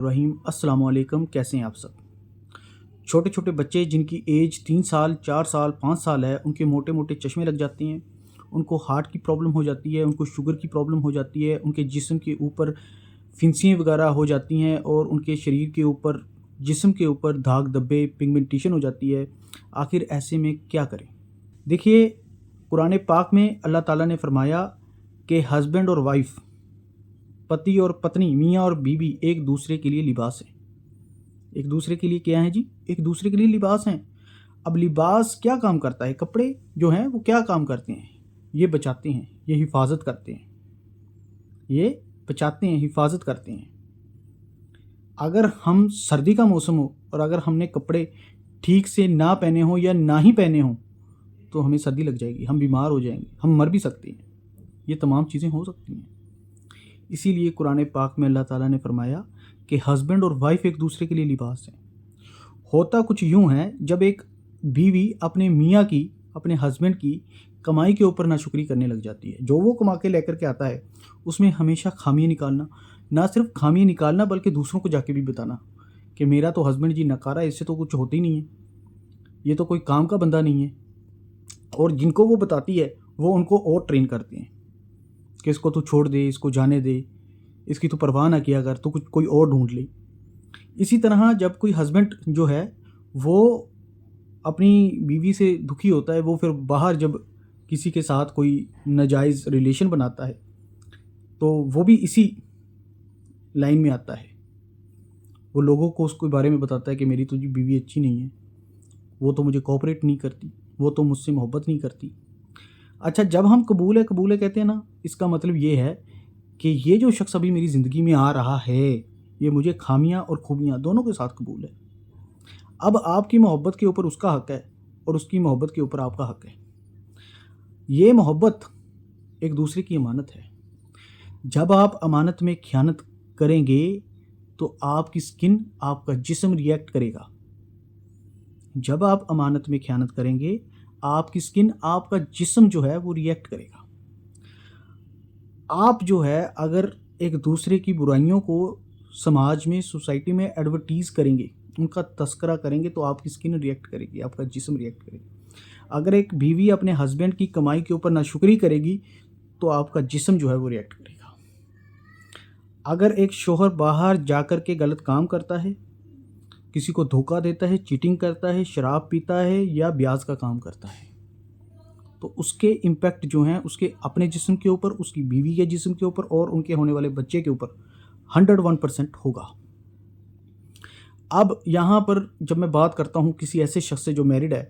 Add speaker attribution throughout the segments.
Speaker 1: रहीम अस्सलाम वालेकुम। कैसे हैं आप सब? छोटे छोटे बच्चे जिनकी एज 3 साल 4 साल 5 साल है, उनके मोटे मोटे चश्मे लग जाते हैं, उनको हार्ट की प्रॉब्लम हो जाती है, उनको शुगर की प्रॉब्लम हो जाती है, उनके जिस्म के ऊपर फिंसियाँ वगैरह हो जाती हैं और उनके शरीर के ऊपर जिस्म के ऊपर दाग धब्बे पिगमेंटेशन हो जाती है। आखिर ऐसे में क्या करें? देखिए, कुरान पाक में अल्लाह ताला ने फरमाया कि हस्बैंड और वाइफ, पति और पत्नी, मियाँ और बीवी एक दूसरे के लिए लिबास है। एक दूसरे के लिए क्या है जी? एक दूसरे के लिए लिबास हैं। अब लिबास क्या काम करता है? कपड़े जो हैं वो क्या काम करते हैं? ये बचाते हैं, ये हिफाजत करते हैं, ये बचाते हैं, हिफाजत करते हैं। अगर हम सर्दी का मौसम हो और अगर हमने कपड़े ठीक से ना पहने हों या ना ही पहने हों तो हमें सर्दी लग जाएगी, हम बीमार हो जाएंगे, हम मर भी सकते हैं। ये तमाम चीज़ें हो सकती हैं। इसीलिए कुरान पाक में अल्लाह ताला ने फरमाया कि हस्बैंड और वाइफ एक दूसरे के लिए लिबास हैं। होता कुछ यूँ है, जब एक बीवी अपने मियाँ की, अपने हस्बैंड की कमाई के ऊपर नाशुक्री करने लग जाती है। जो वो कमा के लेकर के आता है उसमें हमेशा खामियाँ निकालना, ना सिर्फ खामियाँ निकालना बल्कि दूसरों को जाके भी बताना कि मेरा तो हस्बैंड जी नकारा है, इससे तो कुछ होता ही नहीं है, ये तो कोई काम का बंदा नहीं है। और जिनको वो बताती है वो उनको और ट्रेन करते हैं कि इसको तू छोड़ दे, इसको जाने दे, इसकी तो परवाह ना किया कर, तो कुछ कोई और ढूंढ ले। इसी तरह जब कोई हस्बैंड जो है वो अपनी बीवी से दुखी होता है, वो फिर बाहर जब किसी के साथ कोई नाजायज़ रिलेशन बनाता है तो वो भी इसी लाइन में आता है। वो लोगों को उसके बारे में बताता है कि मेरी तो जी बीवी अच्छी नहीं है, वो तो मुझे कोऑपरेट नहीं करती, वो तो मुझसे मोहब्बत नहीं करती। अच्छा, जब हम कबूल है कहते हैं ना, इसका मतलब ये है कि ये जो शख्स अभी मेरी ज़िंदगी में आ रहा है ये मुझे खामियां और खूबियां दोनों के साथ कबूल है। अब आपकी मोहब्बत के ऊपर उसका हक है और उसकी मोहब्बत के ऊपर आपका हक है। ये मोहब्बत एक दूसरे की अमानत है। जब आप अमानत में खयानत करेंगे तो आपकी स्किन, आपका जिस्म रिएक्ट करेगा। जब आप अमानत में खयानत करेंगे आपकी स्किन, आपका जिस्म जो है वो रिएक्ट करेगा। आप जो है अगर एक दूसरे की बुराइयों को समाज में, सोसाइटी में एडवर्टीज़ करेंगे, उनका तस्करा करेंगे तो आपकी स्किन रिएक्ट करेगी, आपका जिस्म रिएक्ट करेगा। अगर एक बीवी अपने हस्बैंड की कमाई के ऊपर नाशुक्री करेगी तो आपका जिस्म जो है वो रिएक्ट करेगा। अगर एक शोहर बाहर जाकर के गलत काम करता है, किसी को धोखा देता है, चीटिंग करता है, शराब पीता है या ब्याज का काम करता है, तो उसके इम्पैक्ट जो हैं उसके अपने जिस्म के ऊपर, उसकी बीवी के जिस्म के ऊपर और उनके होने वाले बच्चे के ऊपर 101% होगा। अब यहाँ पर जब मैं बात करता हूँ किसी ऐसे शख्स से जो मैरिड है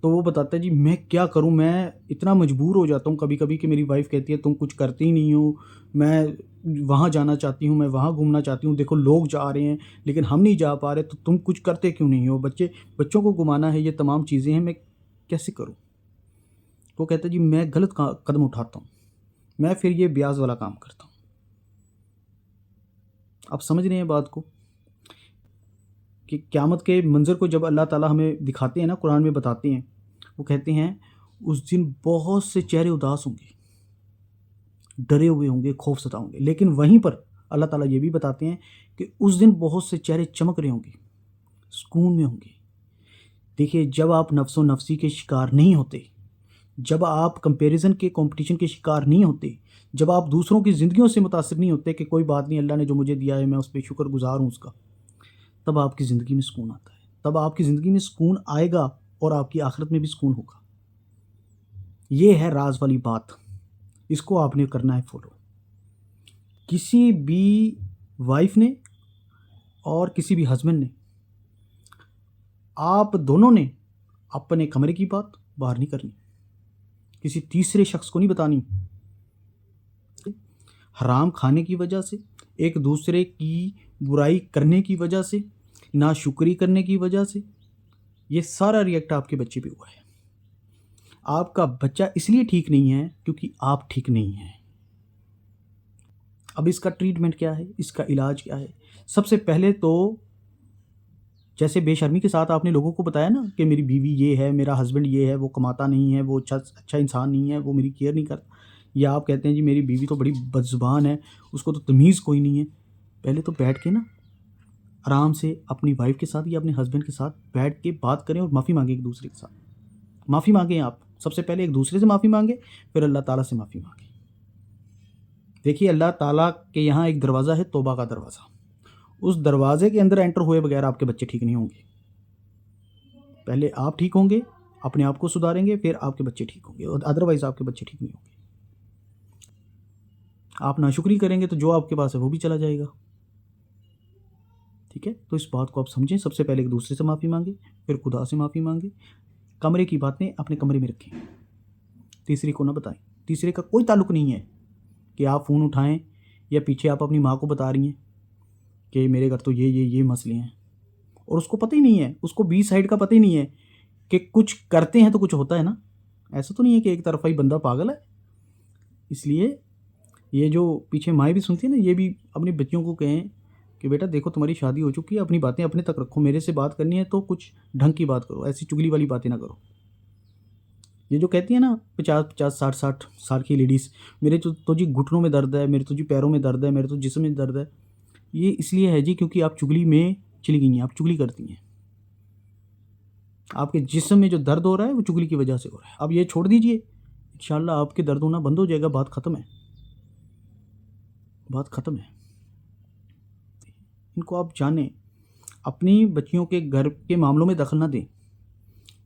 Speaker 1: तो वो बताता है जी मैं क्या करूँ, मैं इतना मजबूर हो जाता हूँ कभी कभी कि मेरी वाइफ कहती है तुम कुछ करते ही नहीं हो, मैं वहाँ जाना चाहती हूँ, मैं वहाँ घूमना चाहती हूँ, देखो लोग जा रहे हैं लेकिन हम नहीं जा पा रहे, तो तुम कुछ करते क्यों नहीं हो, बच्चों को घुमाना है, ये तमाम चीज़ें हैं, मैं कैसे करूँ? वो कहता है जी मैं गलत कदम उठाता हूँ, मैं फिर ये ब्याज वाला काम करता हूँ। आप समझ रहे हैं बात को कि क़यामत के मंज़र को जब अल्लाह ताला हमें दिखाते हैं ना, कुरान में बताते हैं, वो कहते हैं उस दिन बहुत से चेहरे उदास होंगे, डरे हुए होंगे, खौफज़दा होंगे। लेकिन वहीं पर अल्लाह ताला ये भी बताते हैं कि उस दिन बहुत से चेहरे चमक रहे होंगे, सुकून में होंगे। देखिए, जब आप नफ्सो नफ्सी के शिकार नहीं होते, जब आप कंपैरिज़न के, कंपटीशन के शिकार नहीं होते, जब आप दूसरों की ज़िंदगियों से मुतासिर नहीं होते कि कोई बात नहीं, अल्लाह ने जो मुझे दिया है मैं उस पर शुक्रगुज़ार हूँ उसका, तब आपकी ज़िंदगी में सुकून आता है। तब आपकी ज़िंदगी में सुकून आएगा और आपकी आखिरत में भी सुकून होगा। ये है राज वाली बात, इसको आपने करना है फॉलो। किसी भी वाइफ ने और किसी भी हस्बैंड ने, आप दोनों ने अपने कमरे की बात बाहर नहीं करनी, किसी तीसरे शख्स को नहीं बतानी। हराम खाने की वजह से, एक दूसरे की बुराई करने की वजह से, नाशुक्री करने की वजह से, ये सारा रिएक्ट आपके बच्चे पे हुआ है। आपका बच्चा इसलिए ठीक नहीं है क्योंकि आप ठीक नहीं हैं। अब इसका ट्रीटमेंट क्या है, इसका इलाज क्या है? सबसे पहले तो जैसे बेशर्मी के साथ आपने लोगों को बताया ना कि मेरी बीवी ये है, मेरा हस्बैंड ये है, वो कमाता नहीं है, वो अच्छा इंसान नहीं है, वो मेरी केयर नहीं करता, या आप कहते हैं जी मेरी बीवी तो बड़ी बदज़ुबान है, उसको तो तमीज़ कोई नहीं है। पहले तो बैठ के ना آرام سے اپنی وائف کے ساتھ یا اپنے ہسبینڈ کے ساتھ بیٹھ کے بات کریں اور معافی مانگیں ایک دوسرے کے ساتھ. معافی مانگیں. آپ سب سے پہلے ایک دوسرے سے معافی مانگیں، پھر اللہ تعالیٰ سے معافی مانگیں. دیکھیے اللہ تعالیٰ کے یہاں ایک دروازہ ہے، توبہ کا دروازہ. اس دروازے کے اندر انٹر ہوئے بغیر آپ کے بچے ٹھیک نہیں ہوں گے. پہلے آپ ٹھیک ہوں گے، اپنے آپ کو سدھاریں گے، پھر آپ کے بچے ٹھیک ہوں گے، اور ادروائز آپ کے بچے ٹھیک نہیں ہوں گے. آپ ناشکری کریں گے تو جو آپ کے پاس ہے وہ بھی چلا جائے گا. ٹھیک ہے، تو اس بات کو آپ سمجھیں. سب سے پہلے ایک دوسرے سے معافی مانگیں، پھر خدا سے معافی مانگیں. کمرے کی باتیں اپنے کمرے میں رکھیں، تیسرے کو نہ بتائیں. تیسرے کا کوئی تعلق نہیں ہے کہ آپ فون اٹھائیں یا پیچھے آپ اپنی ماں کو بتا رہی ہیں کہ میرے گھر تو یہ مسئلے ہیں، اور اس کو پتہ ہی نہیں ہے، اس کو بی سائڈ کا پتہ ہی نہیں ہے کہ کچھ کرتے ہیں تو کچھ ہوتا ہے نا. ایسا تو نہیں ہے کہ ایک طرفہ ہی بندہ پاگل ہے. اس لیے یہ جو پیچھے مائیں بھی سنتی ہیں نا، یہ بھی اپنی بچیوں کو کہیں کہ بیٹا دیکھو تمہاری شادی ہو چکی ہے، اپنی باتیں اپنے تک رکھو. میرے سے بات کرنی ہے تو کچھ ڈھنگ کی بات کرو، ایسی چگلی والی باتیں نہ کرو. یہ جو کہتی ہیں نا 50 60 سال کی لیڈیز، میرے تو جی گھٹنوں میں درد ہے، میرے تو جی پیروں میں درد ہے، میرے تو جسم میں درد ہے. یہ اس لیے ہے جی کیونکہ آپ چگلی میں چلی گئی ہیں، آپ چگلی کرتی ہیں. آپ کے جسم میں جو درد ہو رہا ہے وہ چگلی کی وجہ سے ہو رہا ہے. اب یہ چھوڑ دیجئے، انشاءاللہ آپ کے درد ہونا بند ہو جائے گا. بات ختم ہے، بات ختم ہے. ان کو آپ جانیں. اپنی بچیوں کے گھر کے معاملوں میں دخل نہ دیں.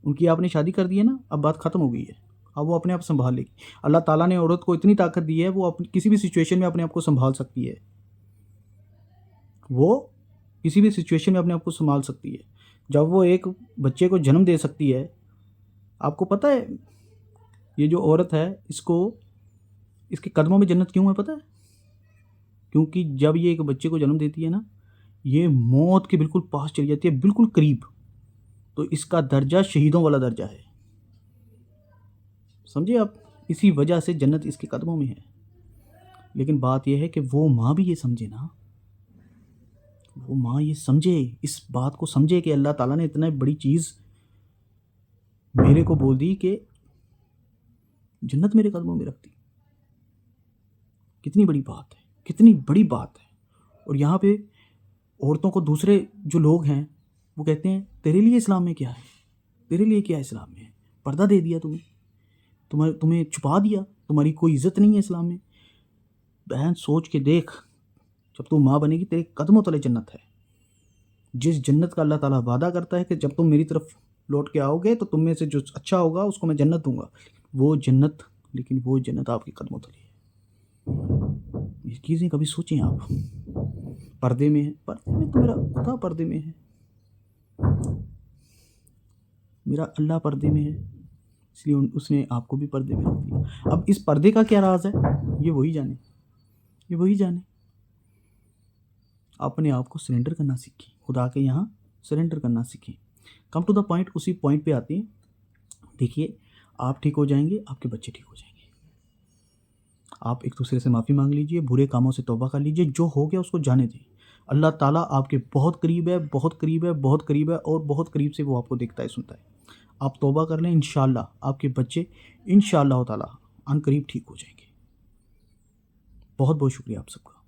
Speaker 1: ان کی آپ نے شادی کر دی ہے نا، اب بات ختم ہو گئی ہے. اب وہ اپنے آپ سنبھال لے گی. اللہ تعالیٰ نے عورت کو اتنی طاقت دی ہے، وہ کسی بھی سچویشن میں اپنے آپ کو سنبھال سکتی ہے. وہ کسی بھی سچویشن میں اپنے آپ کو سنبھال سکتی ہے. جب وہ ایک بچے کو جنم دے سکتی ہے، آپ کو پتہ ہے یہ جو عورت ہے اس کے قدموں میں جنت کیوں ہے پتہ ہے؟ کیونکہ جب یہ ایک بچے کو جنم دیتی ہے نا، یہ موت کے بالکل پاس چلی جاتی ہے، بالکل قریب. تو اس کا درجہ شہیدوں والا درجہ ہے. سمجھے آپ؟ اسی وجہ سے جنت اس کے قدموں میں ہے. لیکن بات یہ ہے کہ وہ ماں بھی یہ سمجھے نا، وہ ماں یہ سمجھے، اس بات کو سمجھے کہ اللہ تعالیٰ نے اتنا بڑی چیز میرے کو بول دی کہ جنت میرے قدموں میں رکھ دی. کتنی بڑی بات ہے، کتنی بڑی بات ہے. اور یہاں پہ عورتوں کو دوسرے جو لوگ ہیں وہ کہتے ہیں تیرے لیے اسلام میں کیا ہے، تیرے لیے کیا اسلام میں ہے. پردہ دے دیا تمہیں چھپا دیا، تمہاری کوئی عزت نہیں ہے اسلام میں. بہن سوچ کے دیکھ، جب تم ماں بنے گی تیرے قدموں تلے جنت ہے. جس جنت کا اللہ تعالیٰ وعدہ کرتا ہے کہ جب تم میری طرف لوٹ کے آؤ گے تو تم میں سے جو اچھا ہوگا اس کو میں جنت دوں گا. وہ جنت آپ کے قدموں تلے ہے. یہ چیزیں کبھی سوچیں آپ. پردے میں ہے، پردے میں تو میرا خدا پردے میں ہے، میرا اللہ پردے میں ہے. اس لیے اس نے آپ کو بھی پردے میں رکھ دیا. اب اس پردے کا کیا راز ہے، یہ وہی جانے. اپنے آپ کو سرنڈر کرنا سیکھیں، خدا کے یہاں سرنڈر کرنا سیکھیں. کم ٹو دا پوائنٹ، اسی پوائنٹ پہ آتے ہیں. دیکھیے آپ ٹھیک ہو جائیں گے، آپ کے بچے ٹھیک ہو جائیں گے. آپ ایک دوسرے سے معافی مانگ لیجئے، برے کاموں سے توبہ کر لیجئے. جو ہو گیا اس کو جانے دیں. اللہ تعالیٰ آپ کے بہت قریب ہے، بہت قریب ہے، بہت قریب ہے، اور بہت قریب سے وہ آپ کو دیکھتا ہے، سنتا ہے. آپ توبہ کر لیں، انشاءاللہ آپ کے بچے انشاءاللہ تعالیٰ عن قریب ٹھیک ہو جائیں گے. بہت بہت شکریہ آپ سب کا.